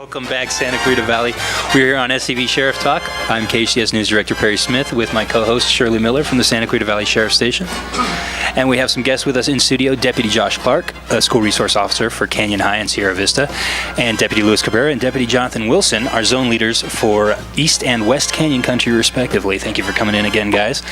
Welcome back, Santa Clarita Valley. We're here on SCV Sheriff Talk. I'm KCS News Director Perry Smith with my co-host Shirley Miller from the Santa Clarita Valley Sheriff Station. And we have some guests with us in studio, Deputy Josh Clark, a school resource officer for Canyon High and Sierra Vista, and Deputy Louis Cabrera and Deputy Jonathan Wilson, our zone leaders for East and West Canyon Country, respectively. Thank you for coming in again, guys.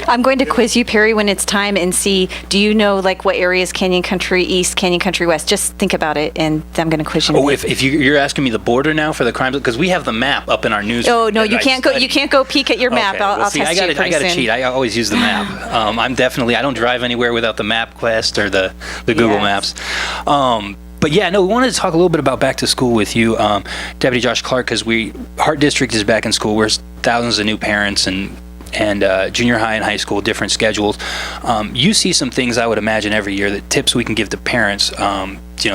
I'm going to quiz you, Perry, when it's time and see, do you know like what areas Canyon Country East, Canyon Country West? Just think about it, and I'm going to quiz you. Oh, if you're asking me the border now for the crimes, because we have the map up in our news. Oh no, you can't go. You can't go peek at your map. Okay. I'll See, test you pretty I got to soon. cheat. I always use the map. I don't drive anywhere without the MapQuest or the Google Yes. Maps. But yeah, no, we wanted to talk a little bit about back to school with you, Deputy Josh Clark, because Hart District is back in school. We're thousands of new parents and junior high and high school, different schedules. You see some things, I would imagine, every year, that tips we can give to parents,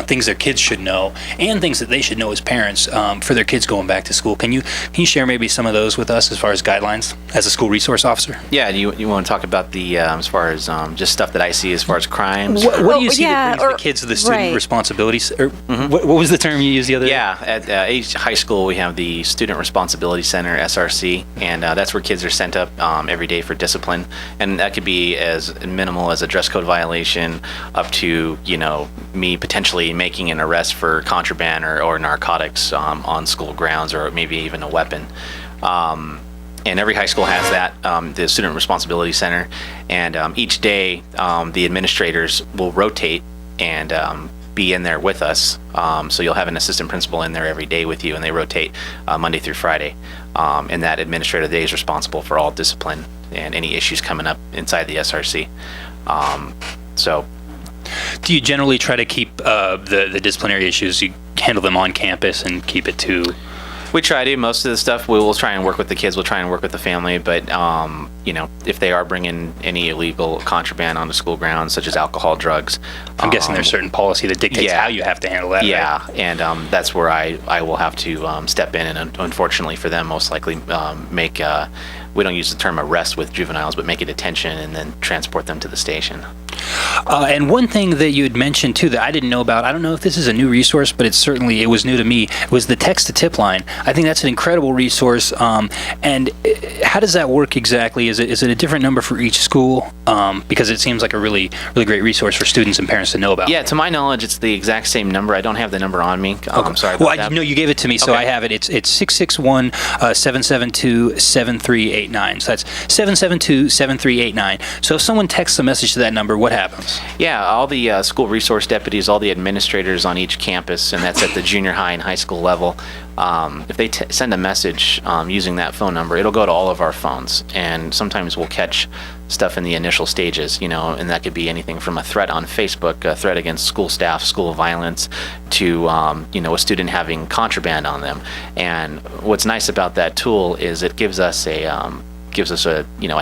things their kids should know and things that they should know as parents for their kids going back to school. Can you share maybe some of those with us as far as guidelines as a school resource officer? Yeah, you want to talk about the as far as just stuff that I see as far as crimes? What do you see that brings the kids to the student responsibilities? What was the term you used the other day? Yeah, at Age High School we have the Student Responsibility Center, SRC, and that's where kids are sent up every day for discipline, and that could be as minimal as a dress code violation up to me potentially making an arrest for contraband or narcotics on school grounds, or maybe even a weapon. And every high school has that, the Student Responsibility Center, and each day the administrators will rotate and be in there with us. So you'll have an assistant principal in there every day with you, and they rotate Monday through Friday. And that administrator day is responsible for all discipline and any issues coming up inside the SRC. Do you generally try to keep the disciplinary issues, you handle them on campus and keep it to? We try to. Most of the stuff we will try and work with the kids. We'll try and work with the family. But if they are bringing any illegal contraband onto school grounds, such as alcohol, drugs, I'm guessing there's certain policy that dictates how you have to handle that. Yeah, right? And that's where I will have to step in, and unfortunately for them, most likely make. We don't use the term arrest with juveniles, but make a detention and then transport them to the station. And one thing that you had mentioned too that I didn't know about, I don't know if this is a new resource, but it was new to me, was the text to tip line. I think that's an incredible resource. And how does that work exactly? Is it a different number for each school? Because it seems like a really, really great resource for students and parents to know about. Yeah, to my knowledge, it's the exact same number. I don't have the number on me. I'm sorry about that. No, you gave it to me, so I have it. It's 661-772-7389. So that's 772-7389. So if someone texts a message to that number, what happens? Yeah, all the school resource deputies, all the administrators on each campus, and that's at the junior high and high school level, if they send a message using that phone number, it'll go to all of our phones. And sometimes we'll catch stuff in the initial stages, and that could be anything from a threat on Facebook, a threat against school staff, school violence, to a student having contraband on them. And what's nice about that tool is it gives us a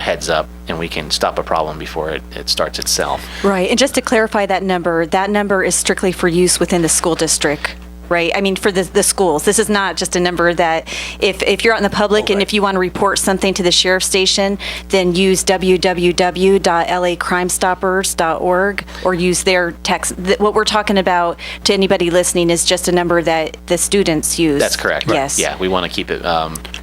heads up, and we can stop a problem before it starts itself. Right, and just to clarify that number is strictly for use within the school district. Right. I mean, for the schools, this is not just a number that if you're out in the public and if you want to report something to the sheriff's station, then use www.lacrimestoppers.org or use their text. What we're talking about to anybody listening is just a number that the students use. That's correct. Yes. Yeah, we want to keep it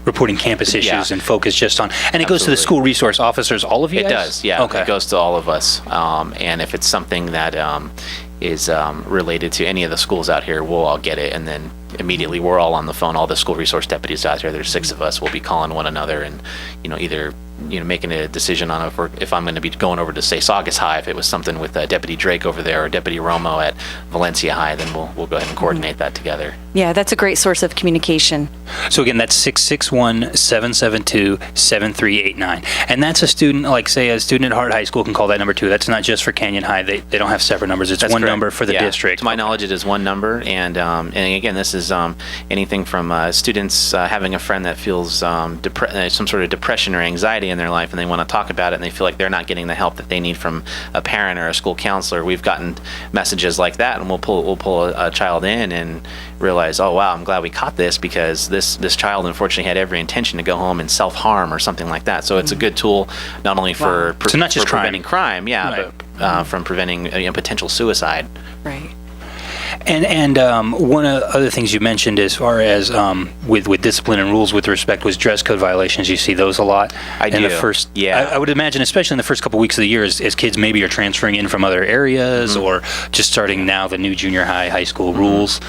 reporting campus issues and focus just on, and it goes to the school resource officers, all of you guys? It does, yeah. Okay. It goes to all of us. And if it's something that is related to any of the schools out here, we'll all get it, and then immediately we're all on the phone. All the school resource deputies out here, there's 6 of us, we'll be calling one another and either making a decision on if I'm going to be going over to, say, Saugus High. If it was something with Deputy Drake over there or Deputy Romo at Valencia High, then we'll go ahead and coordinate that together. Yeah, that's a great source of communication. So again, that's 661-772-7389. And that's a student, like say a student at Hart High School can call that number too. That's not just for Canyon High. They don't have separate numbers. It's one number for the district. To my knowledge, it is one number. And again, this is anything from students having a friend that feels some sort of depression or anxiety in their life, and they want to talk about it, and they feel like they're not getting the help that they need from a parent or a school counselor. We've gotten messages like that, and we'll pull a child in and realize, oh wow, I'm glad we caught this, because this child unfortunately had every intention to go home and self-harm or something like that. So it's a good tool not only for so not just preventing crime, but from preventing potential suicide. Right. And one of the other things you mentioned as far as with discipline and rules with respect was dress code violations. You see those a lot. In the do. first, Yeah. I would imagine, especially in the first couple weeks of the year, as kids maybe are transferring in from other areas or just starting now the new junior high school rules.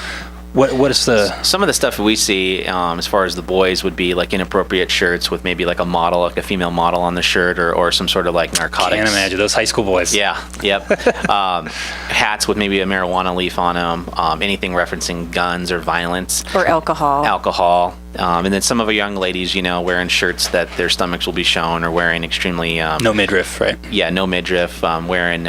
What is the... Some of the stuff we see as far as the boys would be like inappropriate shirts with maybe like a model, like a female model on the shirt, or some sort of like narcotics. Can't imagine those high school boys. Yeah, yep. Hats with maybe a marijuana leaf on them, anything referencing guns or violence. Or alcohol. Alcohol. And then some of our young ladies, wearing shirts that their stomachs will be shown, or wearing extremely... No midriff, right? Yeah, no midriff, wearing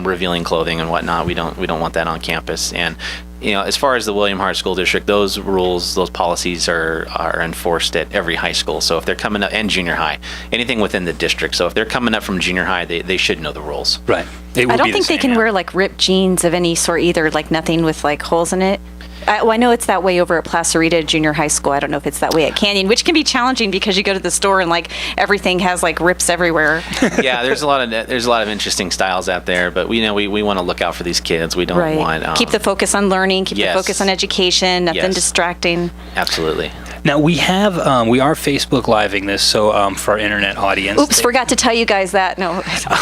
revealing clothing and whatnot. We don't want that on campus. And as far as the William Hart School District, those rules, those policies are enforced at every high school. So if they're coming up, and junior high, anything within the district. So if they're coming up from junior high, they should know the rules. Right. It I would don't be the think they same, can yeah. wear like ripped jeans of any sort either, like nothing with like holes in it. Well, I know it's that way over at Placerita Junior High School. I don't know if it's that way at Canyon, which can be challenging because you go to the store and like everything has like rips everywhere. Yeah, there's a lot of interesting styles out there, but we want to look out for these kids. We don't want keep the focus on learning, keep yes. the focus on education, nothing Yes. distracting. Absolutely. Now we are Facebook Living this, so for our internet audience. Oops, forgot to tell you guys that. No.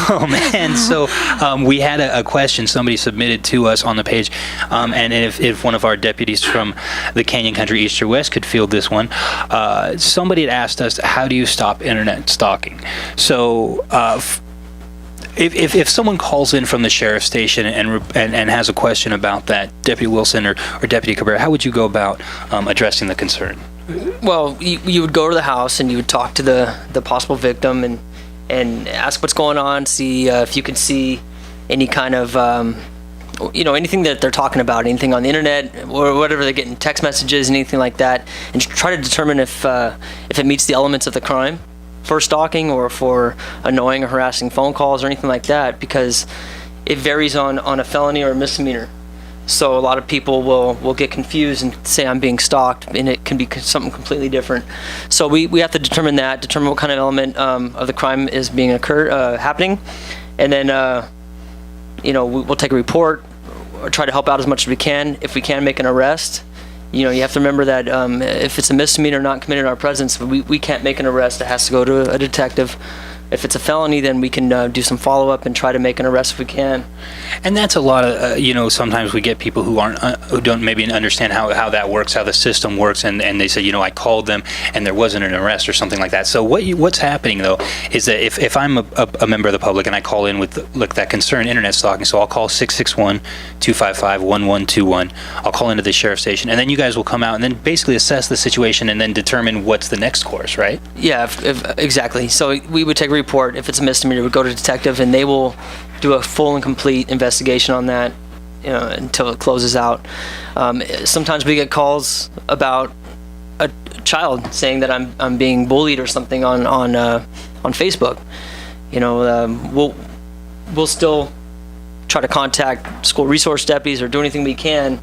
Oh man! So we had a question somebody submitted to us on the page, and if one of our deputies from the Canyon Country East or West could field this one, somebody had asked us, "How do you stop internet stalking?" So. If someone calls in from the sheriff's station and has a question about that, Deputy Wilson or Deputy Cabrera, how would you go about addressing the concern? Well, you would go to the house and you would talk to the possible victim and ask what's going on, see if you can see any kind of anything that they're talking about, anything on the internet or whatever they're getting, text messages, anything like that, and try to determine if it meets the elements of the crime for stalking or for annoying or harassing phone calls or anything like that, because it varies on a felony or a misdemeanor. So a lot of people will get confused and say I'm being stalked, and it can be something completely different. So we have to determine what kind of element of the crime is being happening, and then we'll take a report or try to help out as much as we can. If we can, make an arrest. You have to remember that if it's a misdemeanor not committed in our presence, we can't make an arrest. It has to go to a detective. If it's a felony, then we can do some follow-up and try to make an arrest if we can. And that's a lot of, sometimes we get people who don't maybe understand how that works, how the system works, and they say, I called them and there wasn't an arrest or something like that. So what's happening, though, is that if I'm a member of the public and I call in with that concern, internet stalking, so I'll call 661-255-1121. I'll call into the sheriff's station, and then you guys will come out and then basically assess the situation and then determine what's the next course, right? Yeah, exactly. So we would take a report. If it's a misdemeanor, we go to detective, and they will do a full and complete investigation on that until it closes out. Sometimes we get calls about a child saying that I'm being bullied or something on Facebook. We'll still try to contact school resource deputies or do anything we can.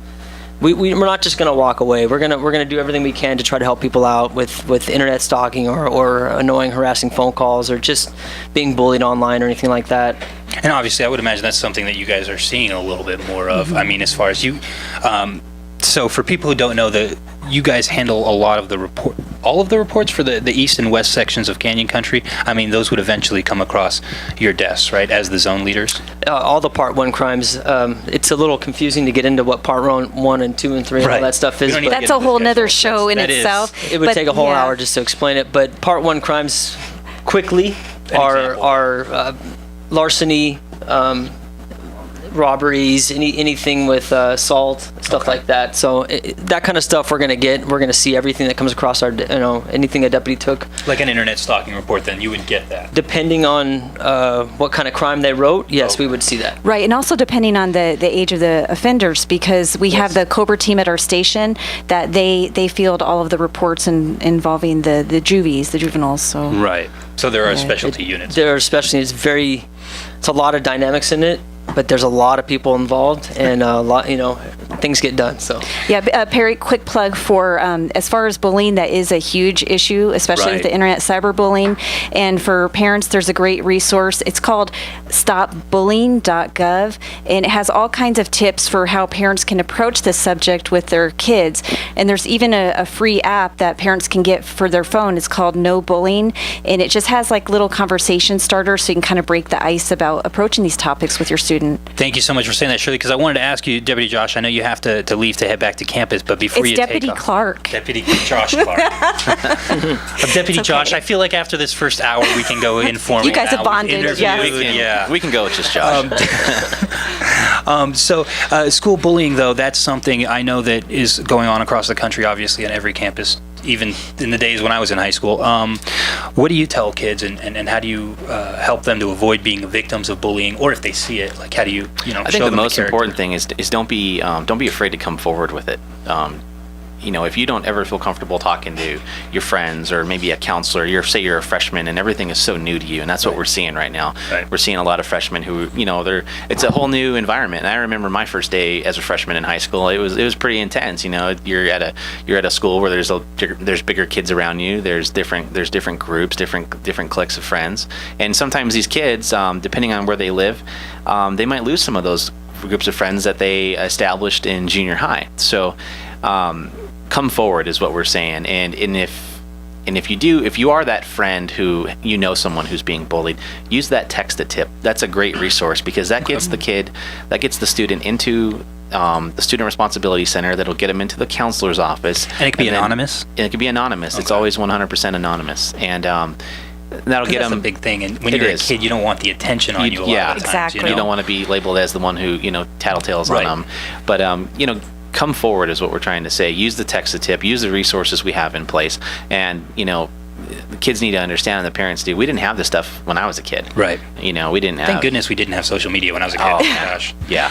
We're not just going to walk away. We're gonna do everything we can to try to help people out with internet stalking or annoying, harassing phone calls or just being bullied online or anything like that. And obviously, I would imagine that's something that you guys are seeing a little bit more of. I mean, as far as you, so for people who don't know, you guys handle a lot of all of the reports for the east and west sections of Canyon Country. I mean, those would eventually come across your desks, right, as the zone leaders? All the Part 1 crimes, it's a little confusing to get into what Part 1 and 2 and 3 and all that stuff is. But That's a whole nother show in itself. it would take a whole hour just to explain it. But Part 1 crimes quickly are larceny, robberies, anything with assault, stuff like that. So that kind of stuff we're gonna see everything that comes across our, anything a deputy took. Like an internet stalking report, then you would get that. Depending on what kind of crime they wrote, yes, we would see that. Right, and also depending on the age of the offenders, because we have the COBRA team at our station that they field all of the reports involving the juveniles. So Right. So there are specialty units. There are especially it's a lot of dynamics in it. but there's a lot of people involved, and a lot, things get done. So Yeah, Perry, quick plug for, as far as bullying, that is a huge issue, especially with Right. the internet cyberbullying. And for parents, there's a great resource. It's called stopbullying.gov, and it has all kinds of tips for how parents can approach this subject with their kids. And there's even a free app that parents can get for their phone. It's called No Bullying, and it just has like little conversation starters so you can kind of break the ice about approaching these topics with your student. Thank you so much for saying that, Shirley, because I wanted to ask you, Deputy Josh, I know you have to leave to head back to campus, but before It's you Deputy take off, Clark. Deputy Josh Clark. Deputy It's Josh, okay. I feel like after this first hour, we can go informal. You guys have now. We've bonded, interviewed, yes. Yeah. We can go with just Josh. So school bullying, though, that's something I know that is going on across the country, obviously, on every campus, even in the days when I was in high school. What do you tell kids, and how do you help them to avoid being victims of bullying, or if they see it, like how do you, I show think them the the most character? important thing is don't be afraid to come forward with it. If you don't ever feel comfortable talking to your friends or maybe a counselor, say you're a freshman and everything is so new to you, and that's what we're seeing right now. Right. We're seeing a lot of freshmen who, it's a whole new environment. And I remember my first day as a freshman in high school. It was pretty intense. You're at a school where there's bigger kids around you. There's different groups, different cliques of friends, and sometimes these kids, depending on where they live, they might lose some of those groups of friends that they established in junior high. So. Come forward is what we're saying, and if you are that friend who someone who's being bullied, use that text a tip. That's a great resource because that gets the student into the student responsibility center. That'll get them into the counselor's office, And it could be anonymous? And it could be anonymous. It's Okay. always 100% anonymous, and that'll get That's them. a big thing, and when It you're is. a kid, you don't want the attention on you a lot Yeah, of the times. Exactly. You don't want to be labeled as the one who tattletales Right. on them, but come forward is what we're trying to say. Use the text a tip, use the resources we have in place, and the kids need to understand, and the parents do. We didn't have this stuff when I was a kid. Right. We didn't have. Thank goodness we didn't have social media when I was a kid. Oh, Gosh. Yeah.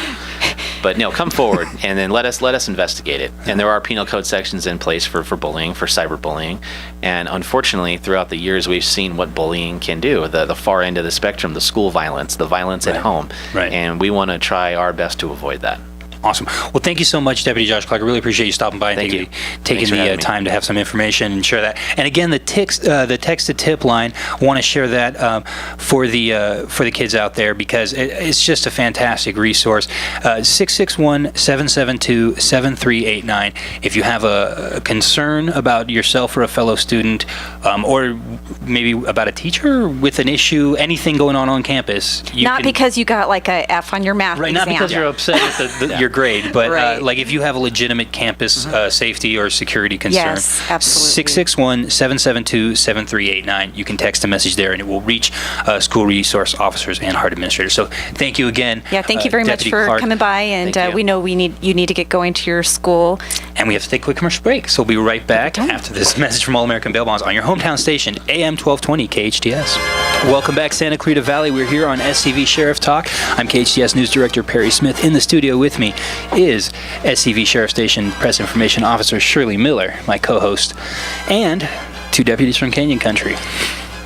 But no, come forward and then let us investigate it. And there are penal code sections in place for bullying, for cyberbullying. And unfortunately, throughout the years, we've seen what bullying can do. The far end of the spectrum, the school violence, the violence at home. Right. And we want to try our best to avoid that. Awesome. Well, thank you so much, Deputy Josh Clark. I really appreciate you stopping by and Thank taking you. Thanks for the having me. time to have some information and share that. And again, the text to tip line, I want to share that for the kids out there because it's just a fantastic resource. 661-772-7389. If you have a concern about yourself or a fellow student, or maybe about a teacher with an issue, anything going on campus, you Not can, because you got like a F on your math Right, exam. not because you're upset with your grade, but Right. like if you have a legitimate campus safety or security concern, Yes, absolutely. 661-772-7389. You can text a message there, and it will reach school resource officers and HART administrators. So thank you again. Yeah, thank you very much Deputy for Clark. coming by, and Thank you. we know you need to get going to your school. And we have to take a quick commercial break, so we'll be right back after this message from All American Bail Bonds on your hometown station, AM 1220 KHTS. Welcome back, Santa Clarita Valley. We're here on SCV Sheriff Talk. I'm KHTS News Director Perry Smith. In the studio with me is SCV Sheriff Station Press Information Officer Shirley Miller, my co-host, and two deputies from Canyon Country.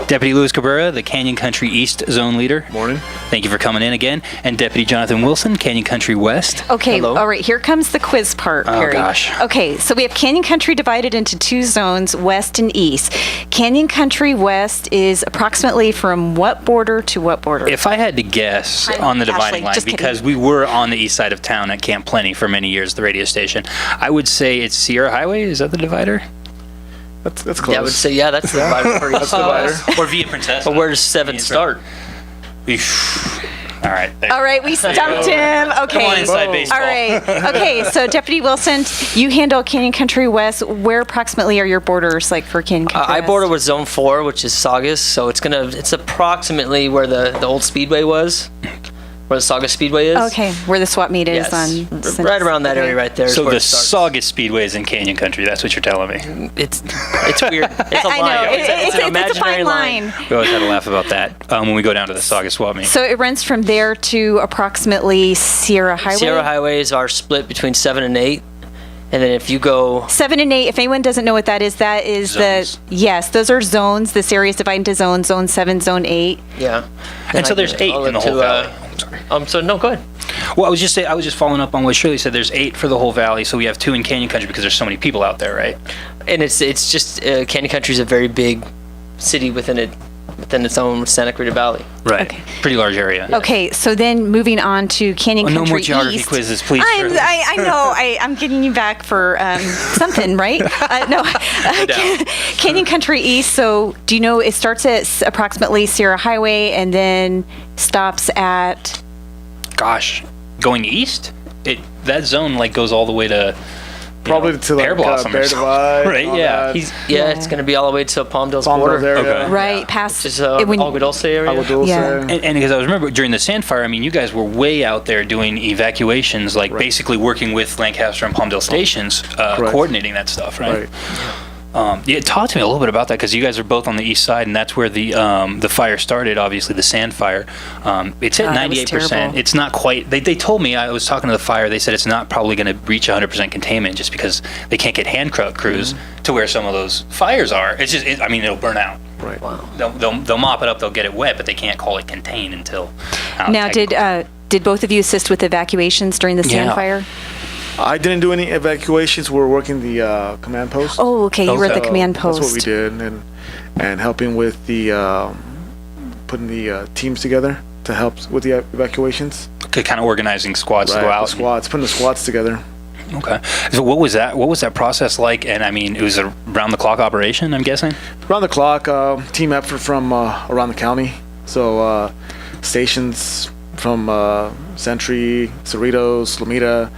Deputy Luis Cabrera, the Canyon Country East Zone Leader. Morning. Thank you for coming in again. And Deputy Jonathan Wilson, Canyon Country West. Okay, Hello. all right, here comes the quiz part, Oh, Perry. gosh. Okay, so we have Canyon Country divided into two zones, west and east. Canyon Country West is approximately from what border to what border? If I had to guess I'm on the Ashley, dividing line, just kidding. because we were on the east side of town at Camp Plenty for many years, the radio station, I would say it's Sierra Highway. Is that the divider? That's close. yeah, I would say that's the divider. That's the divider. Or Via Princess? But where does 7 start? All right. there. All right, we stumped him. Okay. Come on inside baseball. All right. Okay, so Deputy Wilson, you handle Canyon Country West. Where approximately are your borders, like for Canyon Country I West? border with Zone 4, which is Saugus, so it's approximately where the old Speedway was, where the Saugus Speedway is. Okay, where the swap meet is Yes. on. Right around that area right there. is So where the it starts. Saugus Speedway is in Canyon Country. That's what you're telling me. It's weird. It's a I line. know. It's an a imaginary fine line. We always had to laugh about that when we go down to the Saugus swap meet. So it runs from there to approximately Sierra Highway. Sierra highways are split between 7 and 8. And then if you go 7 and 8, if anyone doesn't know what that is Zones. yes, those are zones. This area is divided into zones, Zone 7, Zone 8. Yeah. And so there's 8 in the whole valley. sorry. So no, go ahead. Well, I was just following up on what Shirley said. There's 8 for the whole valley, so we have 2 in Canyon Country because there's so many people out there, right? And it's just Canyon Country is a very big city within its own Santa Cruz Valley. Right. Okay. Pretty large area. Okay, so then moving on to Canyon Oh, no Country more geography East. quizzes, please, Shirley. I know. I'm getting you back for something, right? No. doubt. Canyon Country East. So do you know it starts at approximately Sierra Highway and then stops at? Gosh, going east, that zone like goes all the way to Probably to like Pear Blossom or Bear something. Divide. Right, all yeah. that. It's going to be all the way to Palmdale's Palm border, Grove area. Okay. Right past. which is when- Agua Dulce area. Agua Dulce. Yeah. And because I was remember during the Sand Fire, I mean, you guys were way out there doing evacuations, like basically working with Lancaster and Palmdale stations, coordinating that stuff, right? Right. Yeah, talk to me a little bit about that because you guys are both on the east side, and that's where the fire started. Obviously, the Sand Fire. It's at God, it was 98%. terrible. It's not quite. They told me I was talking to the fire. They said it's not probably going to reach 100% containment just because they can't get hand crews to where some of those fires are. It's just, I mean, it'll burn out. Right. They'll mop it up. They'll get it wet, but they can't call it contained until. Now, technical. did both of you assist with evacuations during the Sand Yeah. Fire? I didn't do any evacuations. We were working the command post. Oh, okay. You were at the Okay. command post. That's what we did, and helping with the putting the teams together to help with the evacuations. kind of organizing squads to go The out. squads, putting the squads together. Okay. So what was that? What was that process like? And I mean, it was a round the clock operation, I'm guessing. Around the clock, team effort from around the county. So stations from Sentry, Cerritos, Lomita,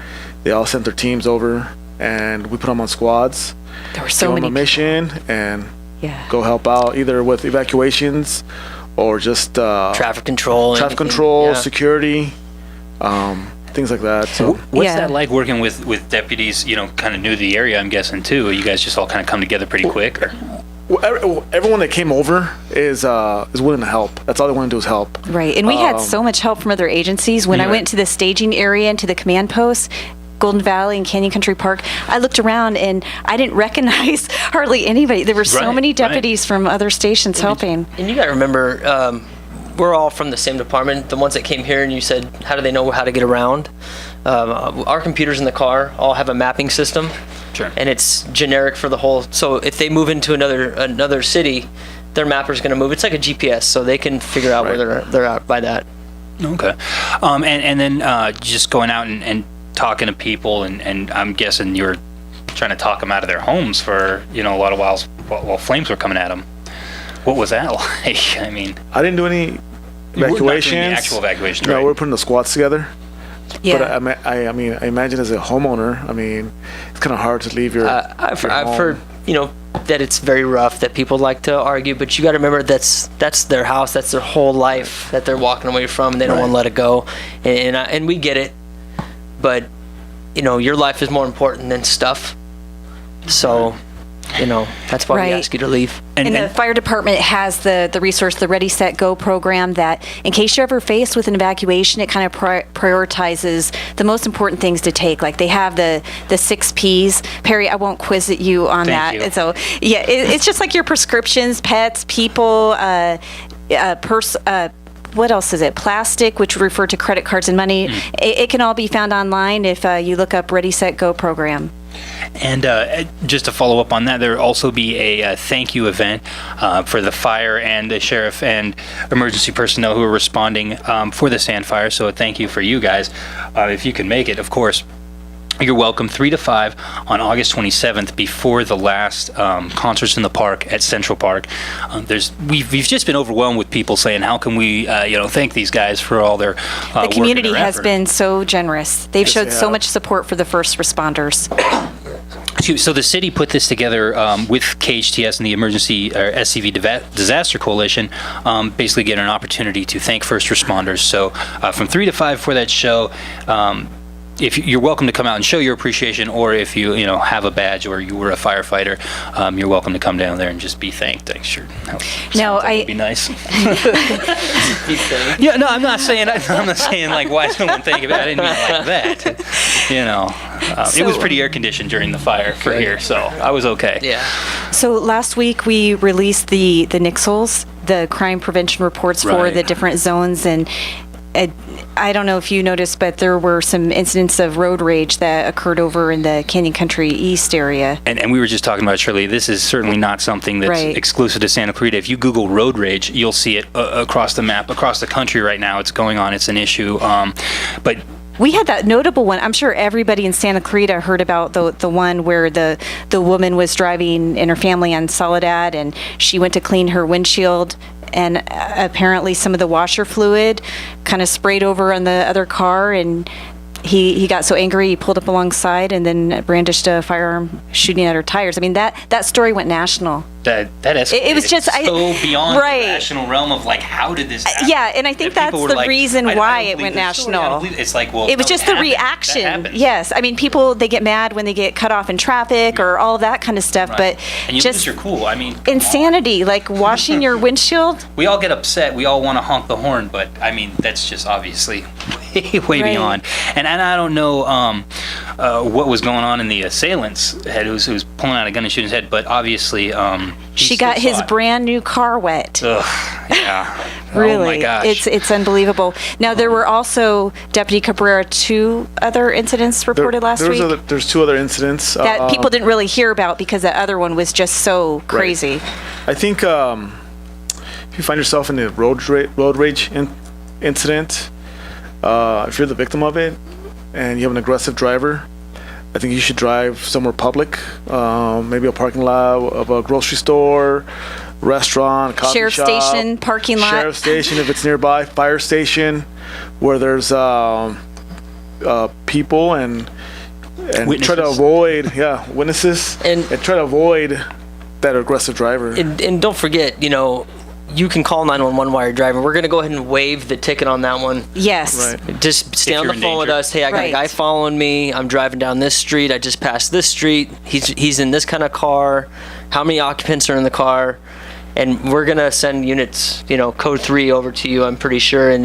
they all sent their teams over, and we put them on squads. There were Give so them many. a mission and Yeah. go help out either with evacuations or just Traffic control. traffic anything. control, Yeah. security, things like that. So What's Yeah. that like working with deputies, kind of new to the area, I'm guessing, too? You guys just all kind of come together pretty quick? Or? everyone that came over is willing to help. That's all they want to do is help. Right. And we had so much help from other agencies. When I went to the staging area and to the command post, Golden Valley and Canyon Country Park, I looked around and I didn't recognize hardly anybody. There were so Right, many right. deputies from other stations helping. And you got to remember, we're all from the same department. The ones that came here and you said, how do they know how to get around? Our computers in the car all have a mapping system. Sure. And it's generic for the whole. So if they move into another city, their mapper's going to move. It's like a GPS, so they can figure out where they're at by that. Okay. And then just going out and talking to people, and I'm guessing you were trying to talk them out of their homes for, a lot of while flames were coming at them. What was that like? I mean, I didn't do any you were not doing evacuations. the actual evacuation, No, right? we're putting the squads together. Yeah. But I mean, I imagine as a homeowner, I mean, it's kind of hard to leave your. I've your home. heard, that it's very rough, that people like to argue, but you got to remember that's their house, that's their whole life that they're walking away from, and they don't want to let it go. And we get it, but your life is more important than stuff. So, that's why we Right. ask you to leave. And the fire department has the resource, the Ready, Set, Go program that in case you're ever faced with an evacuation, it kind of prioritizes the most important things to take. Like they have the 6 Ps. Perry, I won't quiz at you on Thank that. you. And so, yeah, it's just like your prescriptions, pets, people, what else is it? Plastic, which would refer to credit cards and money. It can all be found online if you look up Ready, Set, Go program. And just to follow up on that, there will also be a thank you event for the fire and the sheriff and emergency personnel who are responding for the Sand Fire. So a thank you for you guys. If you can make it, of course. You're welcome 3 to 5 on August 27th before the last concerts in the park at Central Park. We've just been overwhelmed with people saying, how can we thank these guys for all their The community has been so generous. They've showed so have. much support for the first responders. So the city put this together with KHTS and the Emergency SCV Disaster Coalition, basically getting an opportunity to thank first responders. So from 3 to 5 for that show, if you're welcome to come out and show your appreciation, or if you have a badge or you were a firefighter, you're welcome to come down there and just be thanked. I'm sure. No, it'd be nice. Yeah, no, I'm not saying like why someone think of it. I didn't mean like that. It was pretty air conditioned during the fire for here, so I was okay. Yeah. So last week we released the NICSOLs, the crime prevention reports for Right. the different zones, and I don't know if you noticed, but there were some incidents of road rage that occurred over in the Canyon Country East area. And we were just talking about, Shirley, this is certainly not something that's Right. exclusive to Santa Clarita. If you Google road rage, you'll see it across the map, across the country right now. It's going on. It's an issue. But We had that notable one. I'm sure everybody in Santa Clarita heard about the one where the woman was driving in her family on Soledad, and she went to clean her windshield, and apparently some of the washer fluid kind of sprayed over on the other car, and he got so angry he pulled up alongside and then brandished a firearm shooting at her tires. I mean, that story went national. that escalated. It was just- so beyond right. the national realm of like, how did this happen? Yeah, and I think That people that's were the like, reason I why don't it believe went this story. I don't national. believe- It's like, well, It was no, just the happened. That reaction. happened. Yes, I mean, people, they get mad when they get cut off in traffic or all of that kind of stuff, Right. but and you just lose your cool. I mean, come on. insanity, like washing your windshield. We all get upset. We all want to honk the horn, but I mean, that's just obviously way Right. beyond. And I don't know what was going on in the assailant's head, who's pulling out a gun and shooting his head, but obviously he She still got his saw it. brand new car wet. Ugh, yeah. Really, Oh my gosh. it's unbelievable. Now there were also, Deputy Cabrera, 2 other incidents reported last week There's 2 other incidents that people didn't really hear about because the other one was just so crazy. I think if you find yourself in a road rage incident, if you're the victim of it and you have an aggressive driver, I think you should drive somewhere public, maybe a parking lot of a grocery store, restaurant, coffee Sheriff shop, station, parking lot. sheriff station if it's nearby, fire station, where there's people and try to Witnesses. avoid witnesses And- try to avoid that aggressive driver. And don't forget, you can call 911 while you're driving. We're going to go ahead and waive the ticket on that one. Yes. Right. Just stay on you're the in phone with danger. us. Hey, I got a Right. guy following me. I'm driving down this street. I just passed this street. He's in this kind of car. How many occupants are in the car? And we're going to send units, code 3 over to you, I'm pretty sure, and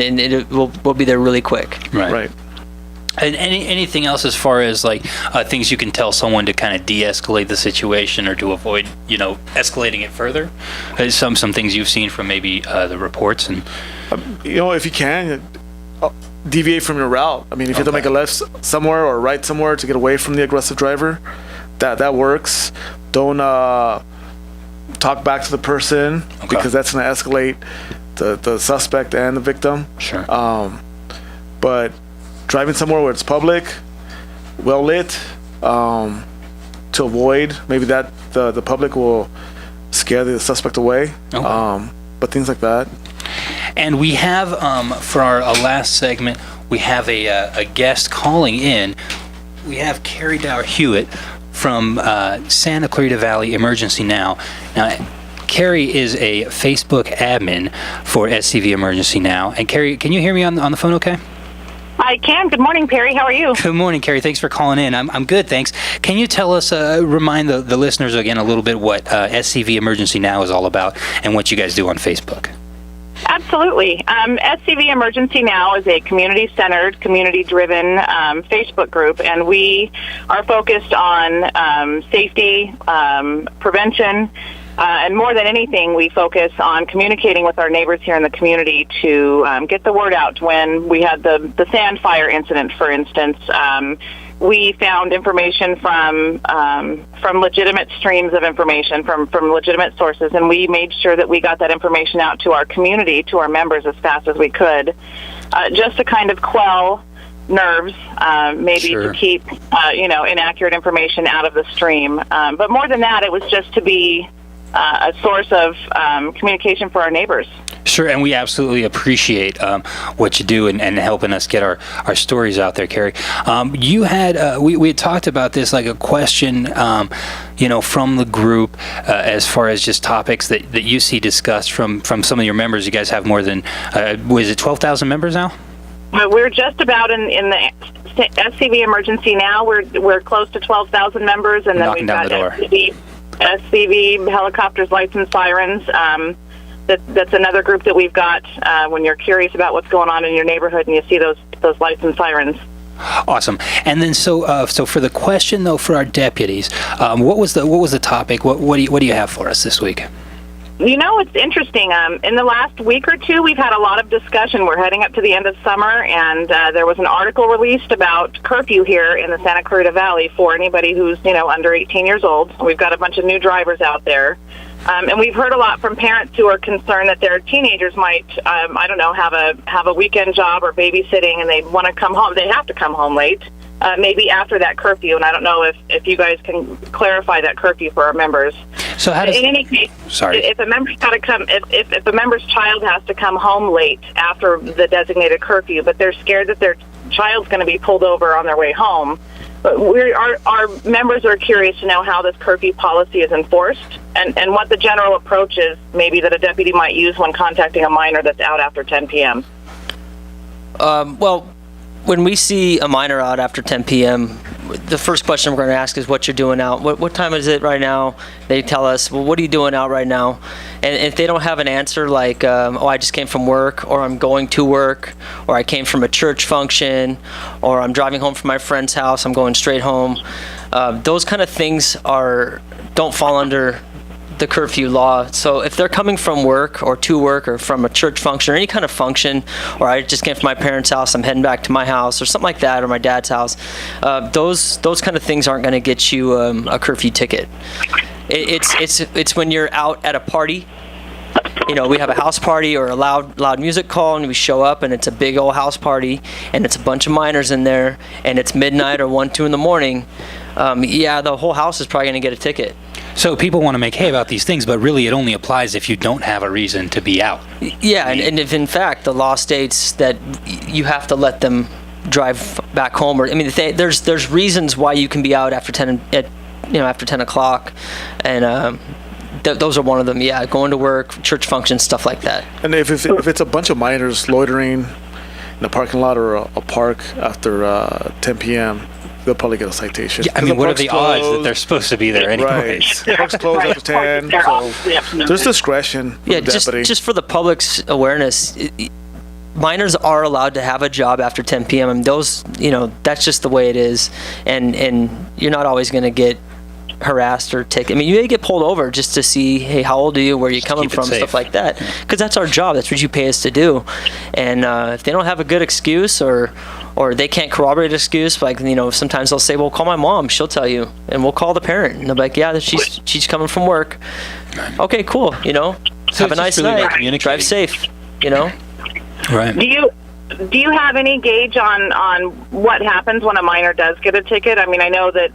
we'll be there really quick. Right. And anything else as far as like things you can tell someone to kind of de-escalate the situation or to avoid, escalating it further? Some things you've seen from maybe the reports and If you can, deviate from your route. I mean, if you have to Okay. make a left somewhere or right somewhere to get away from the aggressive driver, that works. Don't talk back to the person because that's going to escalate the suspect and the victim. Sure. But driving somewhere where it's public, well lit, to avoid maybe that the public will scare the suspect away. Okay. But things like that. And we have, for our last segment, we have a guest calling in. We have Carrie Dower Hewitt from Santa Clarita Valley Emergency Now. Now, Carrie is a Facebook admin for SCV Emergency Now. And Carrie, can you hear me on the phone okay? I can. Good morning, Perry. How are you? Good morning, Carrie. Thanks for calling in. I'm good, thanks. Can you tell us, remind the listeners again a little bit what SCV Emergency Now is all about and what you guys do on Facebook? Absolutely. SCV Emergency Now is a community-centered, community-driven Facebook group, and we are focused on safety, prevention, and more than anything, we focus on communicating with our neighbors here in the community to get the word out. When we had the sand fire incident, for instance, we found information from legitimate streams of information from legitimate sources, and we made sure that we got that information out to our community, to our members, as fast as we could, just to kind of quell nerves, maybe Sure. to keep inaccurate information out of the stream. But more than that, it was just to be a source of communication for our neighbors. Sure, and we absolutely appreciate what you do and helping us get our stories out there, Carrie. You had, we had talked about this, like a question, from the group as far as just topics that you see discussed from some of your members. You guys have more than, was it 12,000 members now? We're just about in the SCV Emergency Now. We're close to 12,000 members, and then Knocking we've down got the door. SCV helicopters, lights, and sirens. That's another group that we've got when you're curious about what's going on in your neighborhood and you see those lights and sirens. Awesome. And then so for the question though for our deputies, what was the topic? What do you have for us this week? It's interesting. In the last week or two, we've had a lot of discussion. We're heading up to the end of summer, and there was an article released about curfew here in the Santa Clarita Valley for anybody who's, under 18 years old. We've got a bunch of new drivers out there. And we've heard a lot from parents who are concerned that their teenagers might, have a weekend job or babysitting, and they want to come home. They have to come home late, maybe after that curfew. And I don't know if you guys can clarify that curfew for our members. So how does... In any case, Sorry. if a member's got to come, if a member's child has to come home late after the designated curfew, but they're scared that their child's going to be pulled over on their way home. But our members are curious to know how this curfew policy is enforced and what the general approach is, maybe that a deputy might use when contacting a minor that's out after 10 p.m. Well, when we see a minor out after 10 p.m., the first question we're going to ask is what you're doing out. What time is it right now? They tell us, well, what are you doing out right now? And if they don't have an answer like, I just came from work, or I'm going to work, or I came from a church function, or I'm driving home from my friend's house, I'm going straight home, those kind of things don't fall under the curfew law. So if they're coming from work or to work or from a church function or any kind of function, or I just came from my parents' house, I'm heading back to my house or something like that, or my dad's house, those kind of things aren't going to get you a curfew ticket. It's when you're out at a party. We have a house party or a loud music call, and we show up, and it's a big old house party, and it's a bunch of minors in there, and it's midnight or 1, 2 in the morning. The whole house is probably going to get a ticket. So people want to make hay about these things, but really it only applies if you don't have a reason to be out. Yeah, and if in fact the law states that you have to let them drive back home, there's reasons why you can be out after 10 o'clock, and those are one of them. Yeah, going to work, church functions, stuff like that. And if it's a bunch of minors loitering in a parking lot or a park after 10 p.m., they'll probably get a citation. Yeah, what are the odds that they're supposed to be there anyways? Right. Parks closed after 10, so there's discretion for the deputy. just for the public's awareness, minors are allowed to have a job after 10 p.m. and those, that's just the way it is, and you're not always going to get harassed or ticket. You may get pulled over just to see, hey, how old are you, where are you coming from, stuff like that, because that's our job. That's what you pay us to do. And if they don't have a good excuse or they can't corroborate an excuse, sometimes they'll say, well, call my mom, she'll tell you, and we'll call the parent, and they'll be like, yeah, she's coming from work. Okay, cool. Have a nice night. Drive safe. Right. Do you have any gauge on what happens when a minor does get a ticket? I know that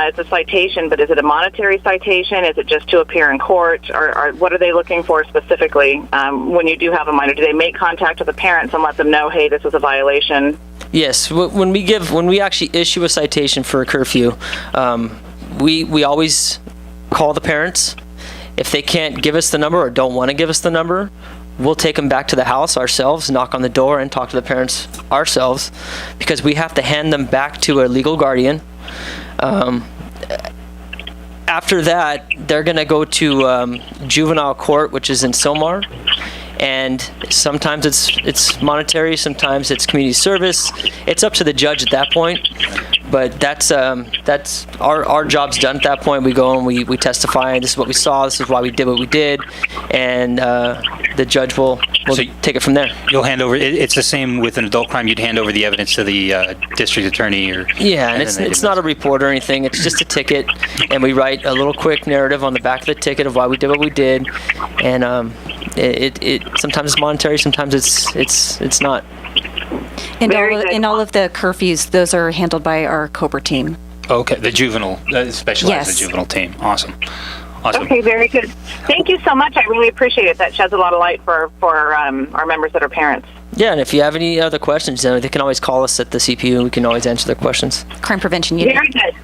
it's a citation, but is it a monetary citation? Is it just to appear in court? Or what are they looking for specifically when you do have a minor? Do they make contact with the parents and let them know, hey, this was a violation? Yes. When we actually issue a citation for a curfew, we always call the parents. If they can't give us the number or don't want to give us the number, we'll take them back to the house ourselves, knock on the door, and talk to the parents ourselves, because we have to hand them back to a legal guardian. After that, they're going to go to juvenile court, which is in Sylmar, and sometimes it's monetary, sometimes it's community service. It's up to the judge at that point. But that's our job's done at that point. We go and we testify. This is what we saw. This is why we did what we did, and the judge will take it from there. You'll hand over. It's the same with an adult crime. You'd hand over the evidence to the district attorney, or and it's not a report or anything. It's just a ticket, and we write a little quick narrative on the back of the ticket of why we did what we did, and it sometimes it's monetary, sometimes it's not. And all of the curfews, those are handled by our COBRA team. Okay, the juvenile, specialized juvenile team. Awesome. Okay, very good. Thank you so much. I really appreciate it. That sheds a lot of light for our members that are parents. Yeah, and if you have any other questions, they can always call us at the CPU, and we can always answer their questions. Crime Prevention Unit. Very good.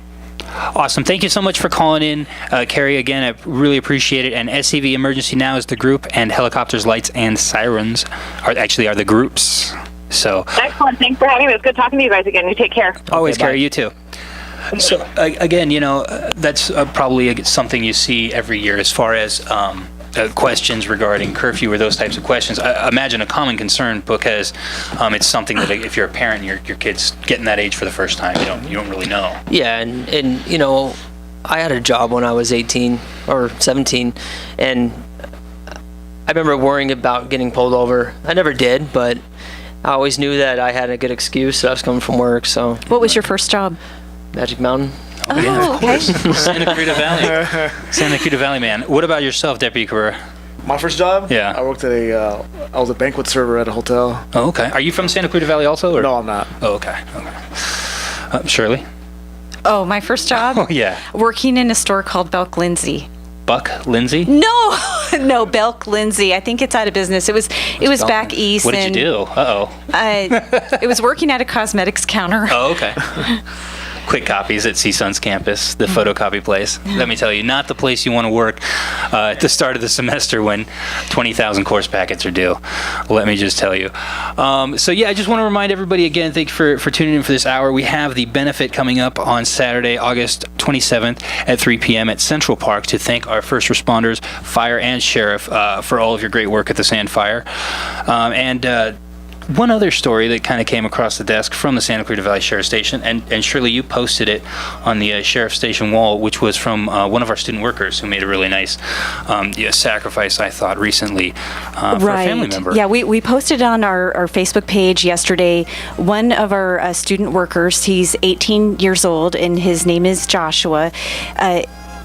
Awesome. Thank you so much for calling in, Carrie. Again, I really appreciate it. And SCV Emergency Now is the group, and Helicopters, Lights, and Sirens are the groups. So excellent. Thanks for having me. It's good talking to you guys again. You take care. Always, Carrie. You too. So again, that's probably something you see every year as far as questions regarding curfew or those types of questions. I imagine a common concern, because it's something that if you're a parent and your kid's getting that age for the first time, you don't really know. Yeah, and I had a job when I was 18 or 17, and I remember worrying about getting pulled over. I never did, but I always knew that I had a good excuse that I was coming from work. So What was your first job? Magic Mountain. Oh, okay. Santa Cruz Valley. Santa Cruz Valley man. What about yourself, Deputy Cabrera? My first job? Yeah. I worked at I was a banquet server at a hotel. Oh, okay. Are you from Santa Cruz Valley also? Or? No, I'm not. Oh, okay. Okay. Shirley? Oh, my first job? Oh, yeah. Working in a store called Belk Lindsay. Buck Lindsay? No, no, Belk Lindsay. I think it's out of business. It was back east. What did you do? Uh-oh. It was working at a cosmetics counter. Oh, okay. Quick copies at CSUN's campus, the photocopy place. Let me tell you, not the place you want to work at the start of the semester when 20,000 course packets are due. Let me just tell you. So yeah, I just want to remind everybody again, thank you for tuning in for this hour. We have the benefit coming up on Saturday, August 27th at 3 p.m. at Central Park to thank our first responders, fire and sheriff, for all of your great work at the Sand Fire. One other story that kind of came across the desk from the Santa Cruz Valley Sheriff Station, and Shirley, you posted it on the Sheriff Station wall, which was from one of our student workers who made a really nice sacrifice, I thought, recently for a family member. Yeah, we posted on our Facebook page yesterday. One of our student workers, he's 18 years old, and his name is Joshua.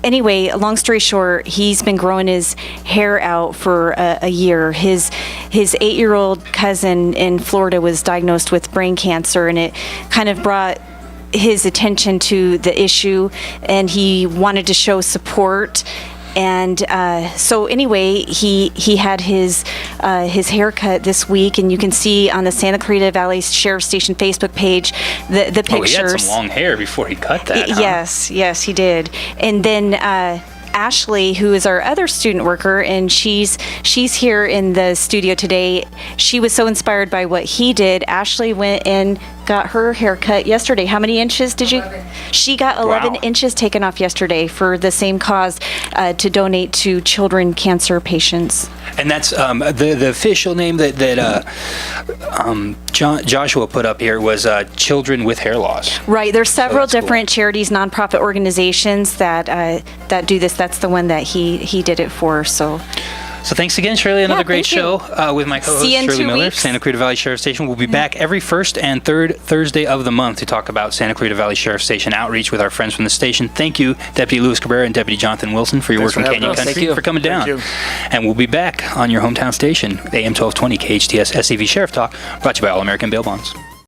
Anyway, long story short, he's been growing his hair out for a year. His 8-year-old cousin in Florida was diagnosed with brain cancer, and it kind of brought his attention to the issue, and he wanted to show support. And so anyway, he had his haircut this week, and you can see on the Santa Clarita Valley Sheriff Station Facebook page the pictures. Oh, he had some long hair before he cut that, huh? Yes, he did. And then Ashley, who is our other student worker, and she's here in the studio today. She was so inspired by what he did. Ashley went and got her haircut yesterday. How many inches did you? 11. She got 11 Wow. inches taken off yesterday for the same cause, to donate to children cancer patients. And that's the official name that Joshua put up here was Children with Hair Loss. Right. There's several that's cool. different charities, nonprofit organizations that do this. That's the one that he did it for. So thanks again, Shirley. Another great thank you. show with my co-host See you in Shirley 2 Miller, weeks. Santa Clarita Valley Sheriff Station. We'll be back every first and third Thursday of the month to talk about Santa Clarita Valley Sheriff Station outreach with our friends from the station. Thank you, Deputy Louis Cabrera and Deputy Jonathan Wilson, for your Thanks work for in having Canyon us. Country, Thank you. for coming down. Thank you. And we'll be back on your hometown station, AM 1220 KHTS SCV Sheriff Talk, brought to you by All American Bail Bonds.